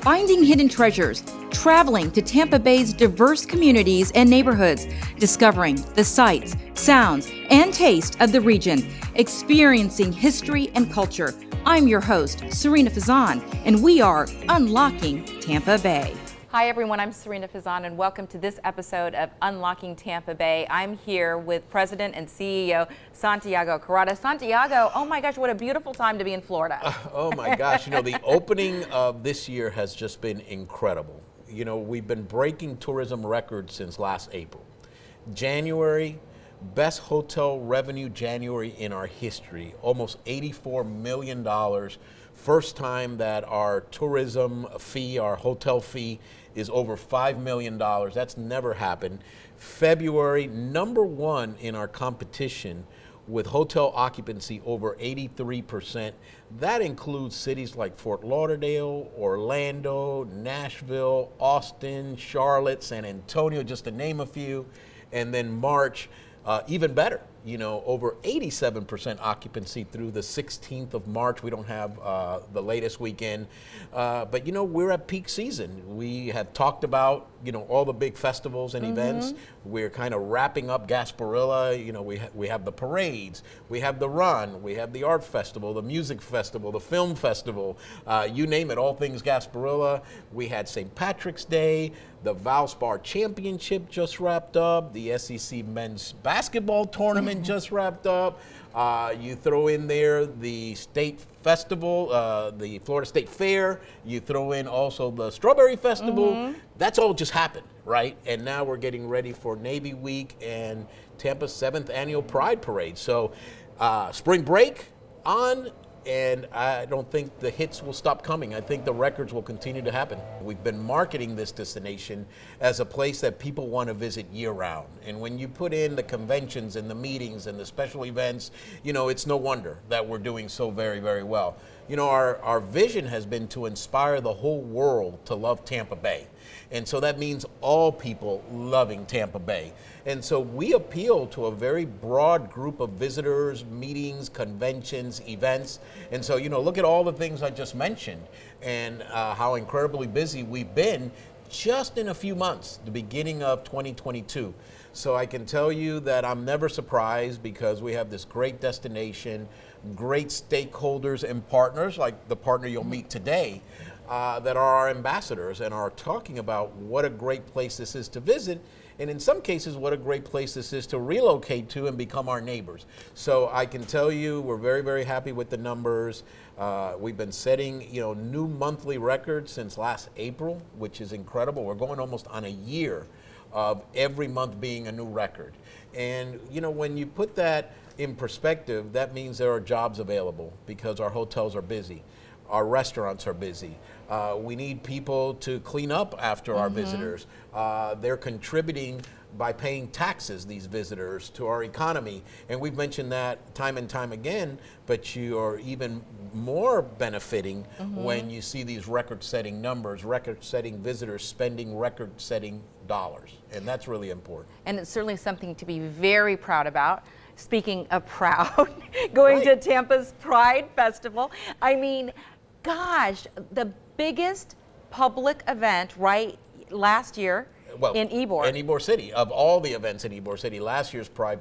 finding hidden treasures, traveling to Tampa Bay's diverse communities and neighborhoods, discovering the sights, sounds, and taste of the region, experiencing history and culture. I'm your host, Serena Fazan, and we are Unlocking Tampa Bay. Hi everyone, I'm Serena Fazan and welcome to this episode of Unlocking Tampa Bay. I'm here with President and CEO Santiago Carrata. Santiago, oh my gosh, what a beautiful time to be in Florida. Oh my gosh, the opening of this year has just been incredible. We've been breaking tourism records since last April. January, best hotel revenue January in our history, almost $84 million. First time that our tourism fee, our hotel fee, is over $5 million. That's never happened. February, number one in our competition with hotel occupancy over 83%. That includes cities like Fort Lauderdale, Orlando, Nashville, Austin, Charlotte, San Antonio, just to name a few. And then March, even better. Over 87% occupancy through the 16th of March. We don't have the latest weekend, but we're at peak season. We have talked about, all the big festivals and events. We're kind of wrapping up Gasparilla. We have the parades, we have the run, we have the art festival, the music festival, the film festival, you name it, all things Gasparilla. We had St. Patrick's Day, the Valspar Championship just wrapped up, the SEC men's basketball tournament just wrapped up. You throw in there the state festival, the Florida State Fair. You throw in also the Strawberry Festival. That's all just happened, right? And now we're getting ready for Navy Week and Tampa's 7th annual Pride Parade. So spring break on, and I don't think the hits will stop coming. I think the records will continue to happen. We've been marketing this destination as a place that people want to visit year-round. And when you put in the conventions and the meetings and the special events, it's no wonder that we're doing so very, very well. Our vision has been to inspire the whole world to love Tampa Bay. And so that means all people loving Tampa Bay. And so we appeal to a very broad group of visitors, meetings, conventions, events. And so, look at all the things I just mentioned and how incredibly busy we've been just in a few months, the beginning of 2022. So I can tell you that I'm never surprised because we have this great destination, great stakeholders and partners like the partner you'll meet today. That are our ambassadors and are talking about what a great place this is to visit, and in some cases what a great place this is to relocate to and become our neighbors. So I can tell you we're very, very happy with the numbers. We've been setting new monthly records since last April, which is incredible. We're going almost on a year of every month being a new record. And when you put that in perspective, that means there are jobs available because our hotels are busy. Our restaurants are busy. We need people to clean up after our visitors. They're contributing by paying taxes, these visitors, to our economy. And we've mentioned that time and time again, but you are even more benefiting when you see these record-setting numbers, record-setting visitors spending record-setting dollars. And that's really important. And it's certainly something to be very proud about. Speaking of proud, going to Tampa's Pride Festival. I mean, gosh, the biggest public event last year in Ybor. In Ybor City, of all the events in Ybor City, last year's Pride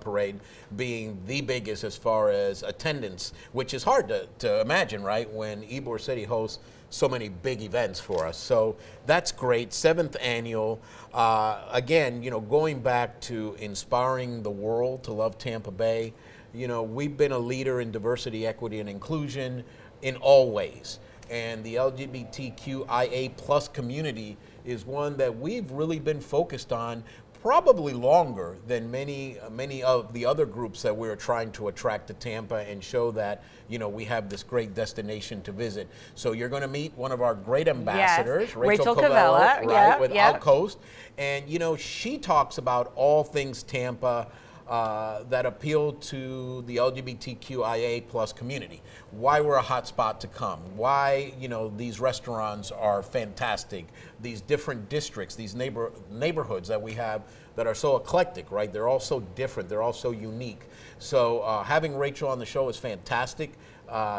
Parade being the biggest as far as attendance, which is hard to imagine, right, when Ybor City hosts so many big events for us. So that's great. 7th annual. Again, going back to inspiring the world to love Tampa Bay, we've been a leader in diversity, equity, and inclusion in all ways. And the LGBTQIA+ community is one that we've really been focused on probably longer than many of the other groups that we're trying to attract to Tampa and show that, we have this great destination to visit. So you're going to meet one of our great ambassadors, yes. Rachel Covello, with OutCoast. And, she talks about all things Tampa, that appeal to the LGBTQIA+ community. Why we're a hot spot to come. Why, these restaurants are fantastic. These different districts, these neighborhoods that we have that are so eclectic, right? They're all so different. They're all so unique. So having Rachel on the show is fantastic.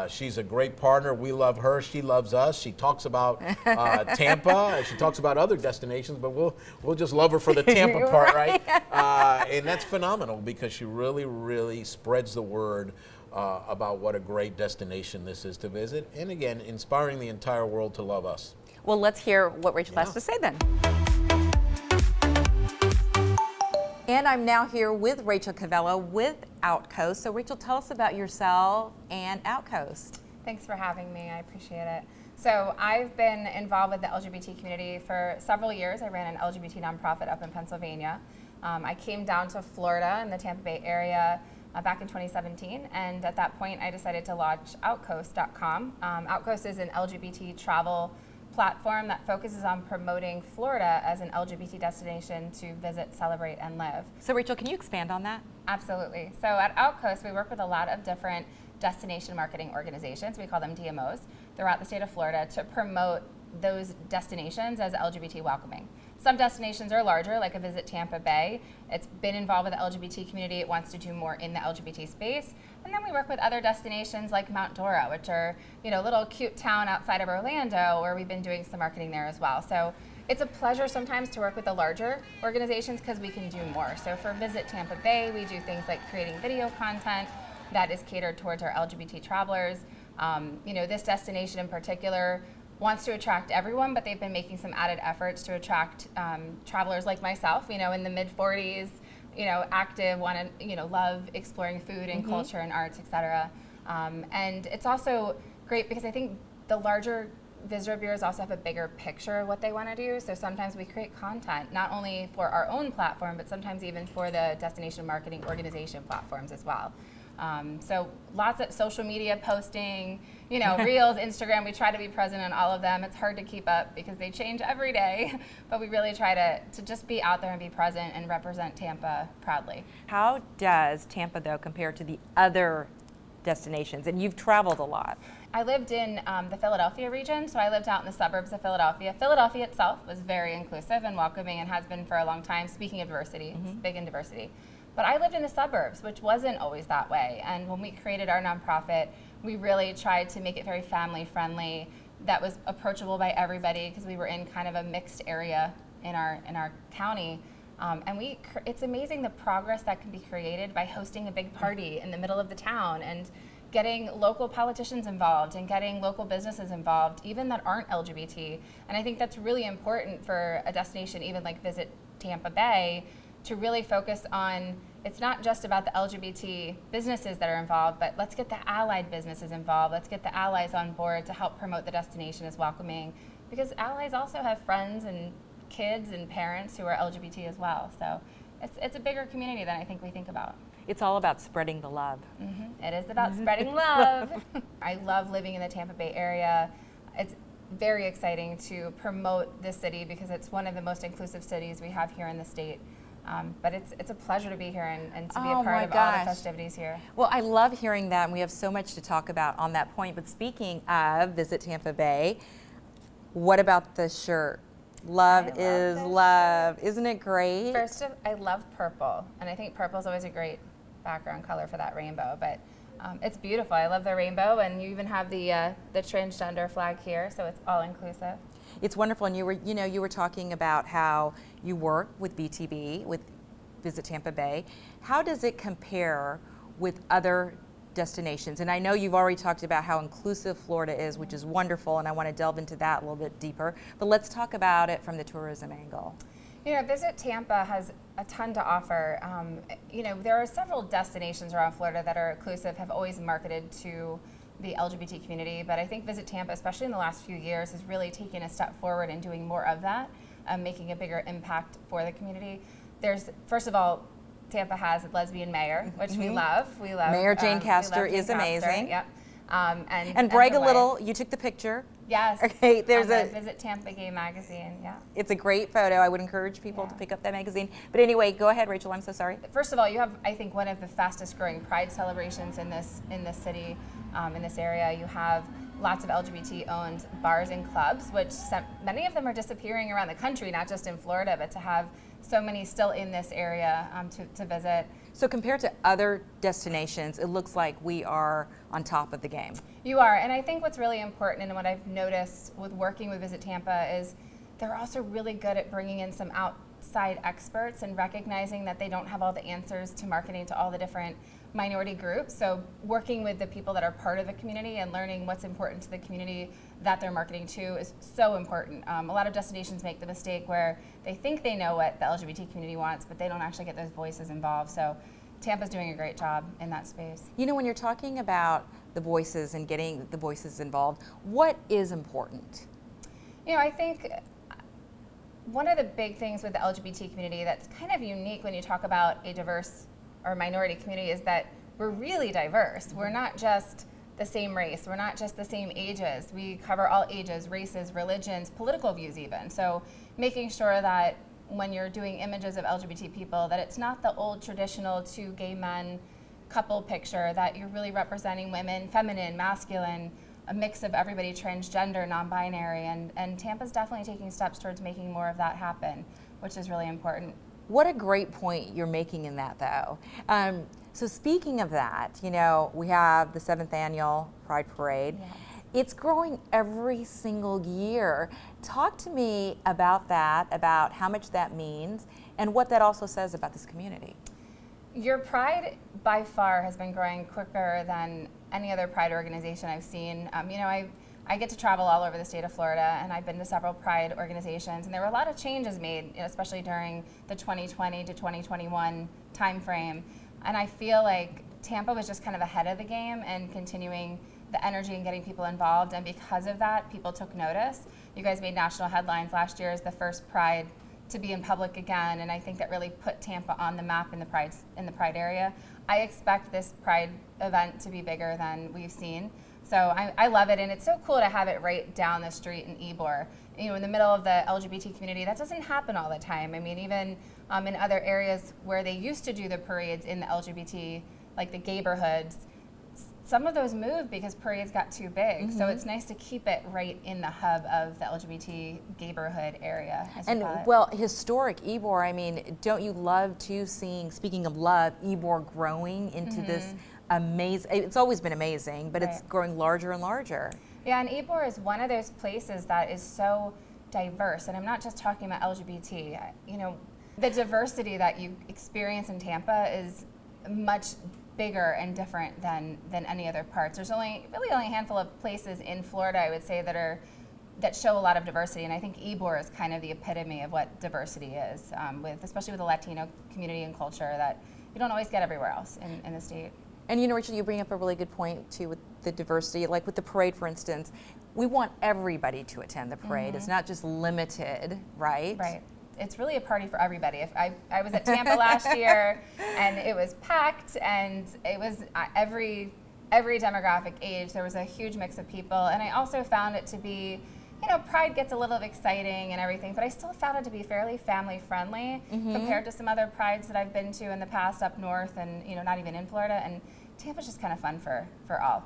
She's a great partner. We love her. She loves us. She talks about Tampa. She talks about other destinations, but we'll just love her for the Tampa part, right? And that's phenomenal because she really spreads the word about what a great destination this is to visit. And again, inspiring the entire world to love us. Well, let's hear what Rachel has to say then. And I'm now here with Rachel Covello with OutCoast. So Rachel, tell us about yourself and OutCoast. Thanks for having me, I appreciate it. So I've been involved with the LGBT community for several years. I ran an LGBT nonprofit up in Pennsylvania. I came down to Florida in the Tampa Bay area back in 2017, and at that point I decided to launch OutCoast.com. OutCoast is an LGBT travel platform that focuses on promoting Florida as an LGBT destination to visit, celebrate, and live. So Rachel, can you expand on that? Absolutely. So at OutCoast, we work with a lot of different destination marketing organizations, we call them DMOs, throughout the state of Florida to promote those destinations as LGBT welcoming. Some destinations are larger, like a Visit Tampa Bay. It's been involved with the LGBT community. It wants to do more in the LGBT space. And then we work with other destinations like Mount Dora, which are, you know, a little cute town outside of Orlando, where we've been doing some marketing there as well. So it's a pleasure sometimes to work with the larger organizations because we can do more. So for Visit Tampa Bay, we do things like creating video content that is catered towards our LGBT travelers. You know, this destination in particular wants to attract everyone, but they've been making some added efforts to attract travelers like myself, you know, in the mid-40s, you know, active, want to, you know, love exploring food and culture and arts, etc. And it's also great because I think the larger visitor bureaus also have a bigger picture of what they want to do. So sometimes we create content, not only for our own platform, but sometimes even for the destination marketing organization platforms as well. So lots of social media posting, you know, Reels, Instagram, we try to be present on all of them. It's hard to keep up because they change every day, but we really try to just be out there and be present and represent Tampa proudly. How does Tampa, though, compare to the other destinations? And you've traveled a lot. I lived in the Philadelphia region, so I lived out in the suburbs of Philadelphia. Philadelphia itself was very inclusive and welcoming and has been for a long time. Speaking of diversity, it's big in diversity. But I lived in the suburbs, which wasn't always that way. And when we created our nonprofit, we really tried to make it very family friendly, that was approachable by everybody because we were in kind of a mixed area in our county. And it's amazing the progress that can be created by hosting a big party in the middle of the town and getting local politicians involved and getting local businesses involved, even that aren't LGBT. And I think that's really important for a destination even like Visit Tampa Bay to really focus on, it's not just about the LGBT businesses that are involved, but let's get the allied businesses involved. Let's get the allies on board to help promote the destination as welcoming, because allies also have friends and kids and parents who are LGBT as well. So it's a bigger community than I think we think about. It's all about spreading the love. It is about spreading love. I love living in the Tampa Bay area. It's very exciting to promote this city because it's one of the most inclusive cities we have here in the state. But it's a pleasure to be here and to be a part of all the festivities here. Well, I love hearing that, and we have so much to talk about on that point. But speaking of Visit Tampa Bay, what about the shirt? Love is love. Isn't it great? First, I love purple, and I think purple is always a great background color for that rainbow. But it's beautiful. I love the rainbow, and you even have the transgender flag here, so it's all inclusive. It's wonderful, and you were talking about how you work with BTB, with Visit Tampa Bay. How does it compare with other destinations? And I know you've already talked about how inclusive Florida is, which is wonderful, and I want to delve into that a little bit deeper. But let's talk about it from the tourism angle. You know, Visit Tampa has a ton to offer. You know, there are several destinations around Florida that are inclusive, have always marketed to the LGBT community, but I think Visit Tampa, especially in the last few years, has really taken a step forward in doing more of that, making a bigger impact for the community. There's, first of all, Tampa has a lesbian mayor, which we love. We love Mayor Jane Castor is amazing. Yep. And brag a little. You took the picture. Yes. Okay. There's a Visit Tampa Gay magazine. Yeah. It's a great photo. I would encourage people to pick up that magazine. But anyway, go ahead, Rachel. I'm so sorry. First of all, you have, I think, one of the fastest growing Pride celebrations in this city, in this area. You have lots of LGBT-owned bars and clubs, which many of them are disappearing around the country, not just in Florida, but to have so many still in this area to visit. So compared to other destinations, it looks like we are on top of the game. You are, and I think what's really important and what I've noticed with working with Visit Tampa is they're also really good at bringing in some outside experts and recognizing that they don't have all the answers to marketing to all the different minority groups. So working with the people that are part of the community and learning what's important to the community that they're marketing to is so important. A lot of destinations make the mistake where they think they know what the LGBT community wants, but they don't actually get those voices involved. So Tampa's doing a great job in that space. You know, when you're talking about the voices and getting the voices involved, what is important? You know, I think one of the big things with the LGBT community that's kind of unique when you talk about a diverse or minority community is that we're really diverse. We're not just the same race. We're not just the same ages. We cover all ages, races, religions, political views even. So making sure that when you're doing images of LGBT people, that it's not the old traditional two gay men couple picture, that you're really representing women, feminine, masculine, a mix of everybody, transgender, non-binary, and Tampa's definitely taking steps towards making more of that happen, which is really important. What a great point you're making in that, though. So speaking of that, you know, we have the 7th annual Pride Parade. Yes. It's growing every single year. Talk to me about that, about how much that means, and what that also says about this community. Your Pride, by far, has been growing quicker than any other Pride organization I've seen. You know, I get to travel all over the state of Florida, and I've been to several Pride organizations, and there were a lot of changes made, you know, especially during the 2020 to 2021 timeframe. And I feel like Tampa was just kind of ahead of the game and continuing the energy and getting people involved, and because of that, people took notice. You guys made national headlines last year as the first Pride to be in public again, and I think that really put Tampa on the map in the Pride area. I expect this Pride event to be bigger than we've seen. So I love it, and it's so cool to have it right down the street in Ybor, you know, in the middle of the LGBT community. That doesn't happen all the time. I mean, even in other areas where they used to do the parades in the LGBT, like the gayborhoods, some of those moved because parades got too big. So it's nice to keep it right in the hub of the LGBT gayborhood area. And well, historic Ybor, I mean, don't you love to seeing, speaking of love, Ybor growing into this amazing, it's always been amazing, but it's growing larger and larger. Yeah, and Ybor is one of those places that is so diverse, and I'm not just talking about LGBT. You know, the diversity that you experience in Tampa is much bigger and different than any other parts. There's really only a handful of places in Florida, I would say, that show a lot of diversity, and I think Ybor is kind of the epitome of what diversity is, especially with the Latino community and culture that you don't always get everywhere else in the state. And you know, Rachel, you bring up a really good point too with the diversity. Like with the parade, for instance, we want everybody to attend the parade. It's not just limited, right? Right. It's really a party for everybody. If I was at Tampa last year, and it was packed, and it was every demographic age. There was a huge mix of people, and I also found it to be, you know, Pride gets a little exciting and everything, but I still found it to be fairly family friendly compared to some other Prides that I've been to in the past up north, and you know, not even in Florida. And Tampa's just kind of fun for all.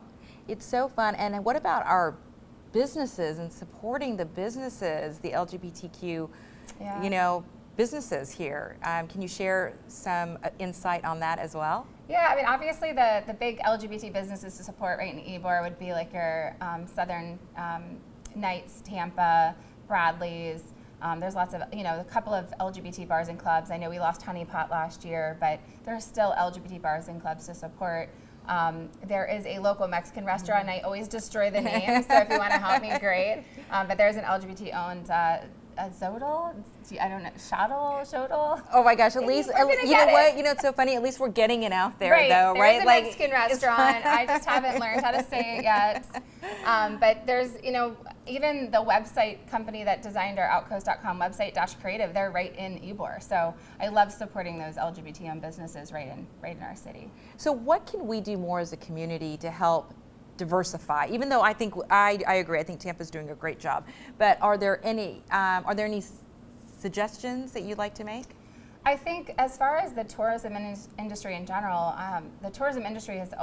It's so fun. And what about our businesses and supporting the businesses, the LGBTQ, you know, businesses here? Can you share some insight on that as well? Yeah, I mean, obviously the big LGBT businesses to support right in Ybor would be like your Southern Knights, Tampa, Bradley's. There's lots of, you know, a couple of LGBT bars and clubs. I know we lost Honey Pot last year, but there's still LGBT bars and clubs to support. There is a local Mexican restaurant, and I always destroy the name, so if you want to help me, great. But there's an LGBT-owned Zodal? I don't know, Shodal? Oh my gosh, at least, you know what? You know, it's so funny, at least we're getting it out there, though, right? There's a Mexican restaurant. I just haven't learned how to say it yet. But there's, you know, even the website company that designed our OutCoast.com website, Dash Creative, they're right in Ybor. So I love supporting those LGBT-owned businesses right in our city. So what can we do more as a community to help diversify? Even though I think I agree, I think Tampa's doing a great job. But are there any suggestions that you'd like to make? I think as far as the tourism industry in general, the tourism industry has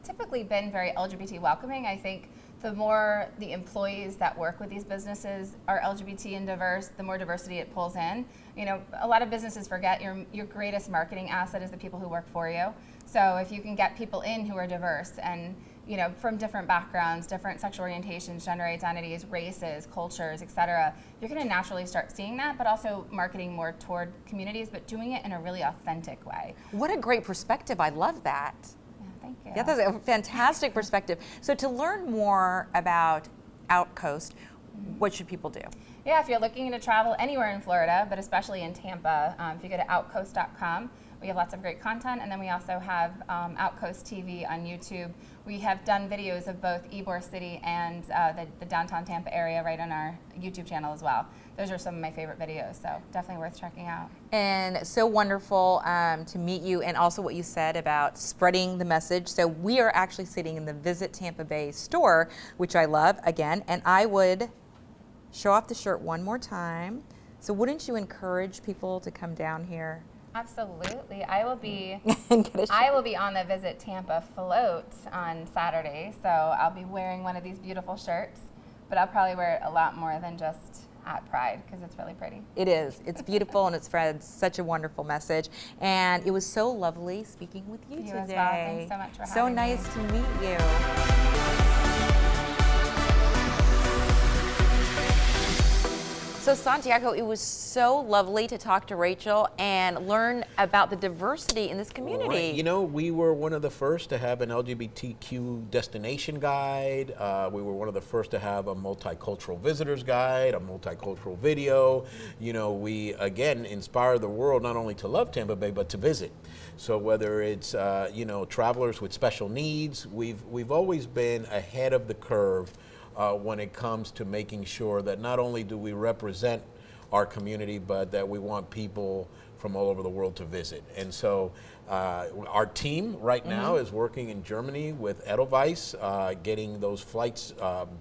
typically been very LGBT welcoming. I think the more the employees that work with these businesses are LGBT and diverse, the more diversity it pulls in. You know, a lot of businesses forget your greatest marketing asset is the people who work for you. So if you can get people in who are diverse and, you know, from different backgrounds, different sexual orientations, gender identities, races, cultures, et cetera, you're going to naturally start seeing that, but also marketing more toward communities, but doing it in a really authentic way. What a great perspective. I love that. Yeah, thank you. Yeah, that's a fantastic perspective. So to learn more about OutCoast, what should people do? Yeah, if you're looking to travel anywhere in Florida, but especially in Tampa, if you go to outcoast.com, we have lots of great content, and then we also have OutCoast TV on YouTube. We have done videos of both Ybor City and the downtown Tampa area right on our YouTube channel as well. Those are some of my favorite videos, so definitely worth checking out. And so wonderful to meet you, and also what you said about spreading the message. So we are actually sitting in the Visit Tampa Bay store, which I love, again, and I would show off the shirt one more time. So wouldn't you encourage people to come down here? Absolutely. I will be And get a I will be on the Visit Tampa float on Saturday, so I'll be wearing one of these beautiful shirts, but I'll probably wear it a lot more than just at Pride because it's really pretty. It is. It's beautiful and it spreads such a wonderful message. And it was so lovely speaking with you today. As well. Thanks so much for So having me. nice to meet you. So Santiago, it was so lovely to talk to Rachel and learn about the diversity in this community. Right. You know, we were one of the first to have an LGBTQ destination guide. We were one of the first to have a multicultural visitors guide, a multicultural video. You know, we, again, inspire the world not only to love Tampa Bay, but to visit. So whether it's, you know, travelers with special needs, we've always been ahead of the curve when it comes to making sure that not only do we represent our community, but that we want people from all over the world to visit. And so our team right now is working in Germany with Edelweiss, getting those flights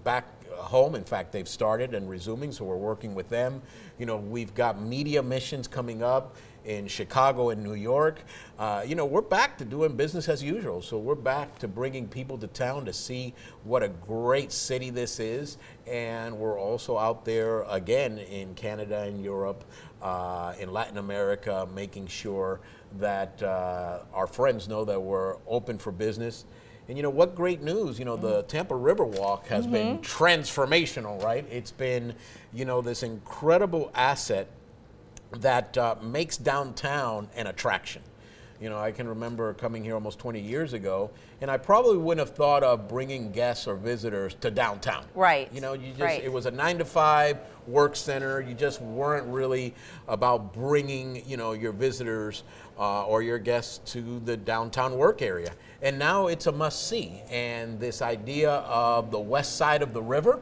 back home. In fact, they've started and resuming, so we're working with them. You know, we've got media missions coming up in Chicago and New York. You know, we're back to doing business as usual. So we're back to bringing people to town to see what a great city this is. And we're also out there again in Canada and Europe, in Latin America, making sure that our friends know that we're open for business. And you know, what great news, you know, the Tampa River Walk has been transformational, right? It's been, you know, this incredible asset that makes downtown an attraction. You know, I can remember coming here almost 20 years ago, and I probably wouldn't have thought of bringing guests or visitors to downtown. Right. You know, you just, right. It was a 9-to-5 work center. You just weren't really about bringing, you know, your visitors or your guests to the downtown work area. And now it's a must-see. And this idea of the west side of the river,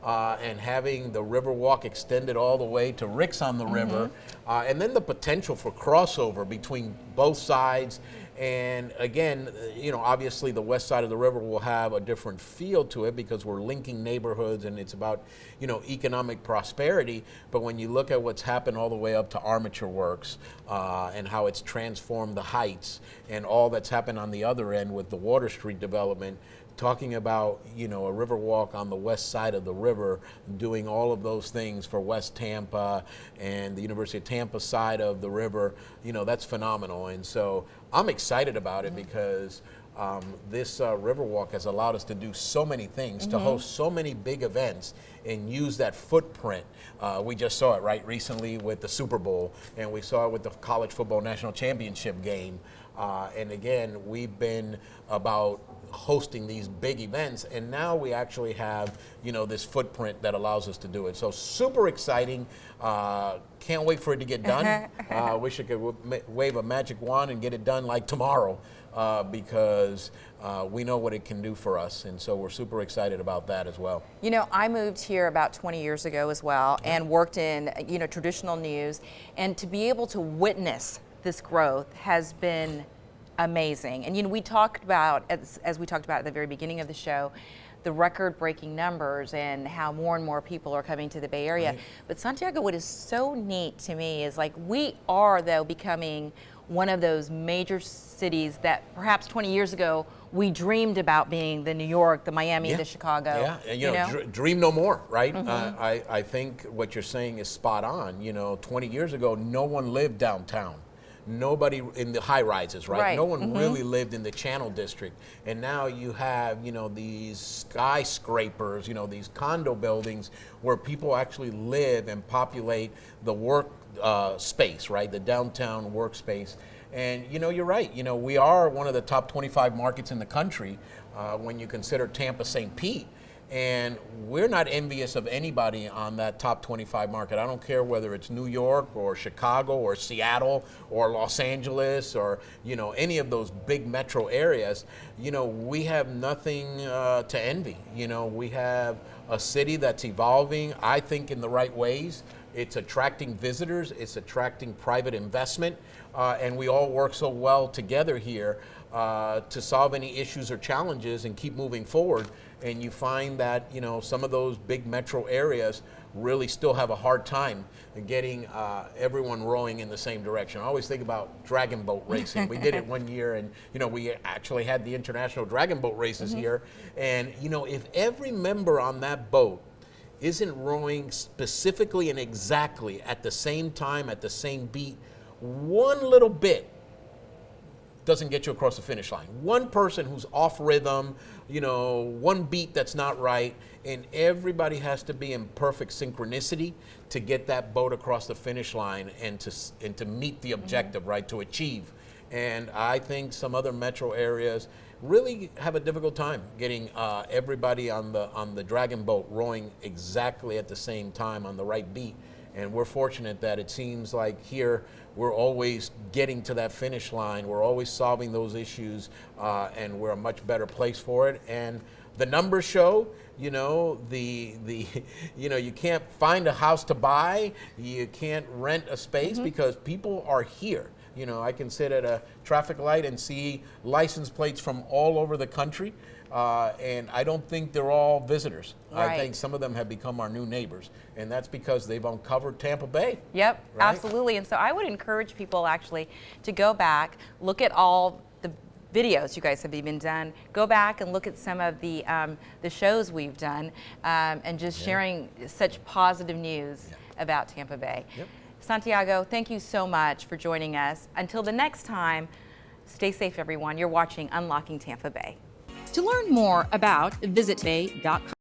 and having the river walk extended all the way to Rick's on the river, and then the potential for crossover between both sides. And again, you know, obviously the west side of the river will have a different feel to it because we're linking neighborhoods and it's about, you know, economic prosperity. But when you look at what's happened all the way up to Armature Works and how it's transformed the Heights and all that's happened on the other end with the Water Street development, talking about, you know, a river walk on the west side of the river, doing all of those things for West Tampa and the University of Tampa side of the river, you know, that's phenomenal. And so I'm excited about it because this river walk has allowed us to do so many things, to host so many big events and use that footprint. We just saw it, right, recently with the Super Bowl, and we saw it with the College Football National Championship game. And again, we've been about hosting these big events, and now we actually have, you know, this footprint that allows us to do it. So super exciting. Can't wait for it to get done. Wish I could wave a magic wand and get it done like tomorrow, because we know what it can do for us, and so we're super excited about that as well. You know, I moved here about 20 years ago as well and worked in, you know, traditional news, and to be able to witness this growth has been amazing. And you know, we talked about, as we talked about at the very beginning of the show, the record-breaking numbers and how more and more people are coming to the Bay Area. Right. But Santiago, what is so neat to me is like we are, though, becoming one of those major cities that perhaps 20 years ago we dreamed about being the New York, the Miami, the Chicago. Yeah, and you know, dream no more, right? I think what you're saying is spot on. You know, 20 years ago, no one lived downtown. Nobody in the high rises, right? No one really lived in the Channel District. And now you have, you know, these skyscrapers, you know, these condo buildings where people actually live and populate the work space, right? The downtown workspace. And, you know, you're right. You know, we are one of the top 25 markets in the country when you consider Tampa, St. Pete. And we're not envious of anybody on that top 25 market. I don't care whether it's New York or Chicago or Seattle or Los Angeles or, you know, any of those big metro areas. You know, we have nothing to envy. You know, we have a city that's evolving, I think, in the right ways. It's attracting visitors, it's attracting private investment, and we all work so well together here to solve any issues or challenges and keep moving forward. And you find that, you know, some of those big metro areas really still have a hard time getting everyone rowing in the same direction. I always think about dragon boat racing. We did it one year, and, you know, we actually had the international dragon boat races here. And, you know, if every member on that boat isn't rowing specifically and exactly at the same time, at the same beat, one little bit doesn't get you across the finish line. One person who's off rhythm, you know, one beat that's not right, and everybody has to be in perfect synchronicity to get that boat across the finish line and to meet the objective, right, to achieve. And I think some other metro areas really have a difficult time getting everybody on the dragon boat rowing exactly at the same time on the right beat. And we're fortunate that it seems like here we're always getting to that finish line. We're always solving those issues, and we're a much better place for it. And the numbers show, you know, you know, you can't find a house to buy, you can't rent a space because people are here. You know, I can sit at a traffic light and see license plates from all over the country. And I don't think they're all visitors. Right. I think some of them have become our new neighbors, and that's because they've uncovered Tampa Bay. Yep, right? absolutely. And so I would encourage people actually to go back, look at all the videos you guys have even done. Go back and look at some of the shows we've done, and just sharing such positive news about Tampa Bay. Yep. Santiago, thank you so much for joining us. Until the next time, stay safe, everyone. You're watching Unlocking Tampa Bay. To learn more about visitbay.com.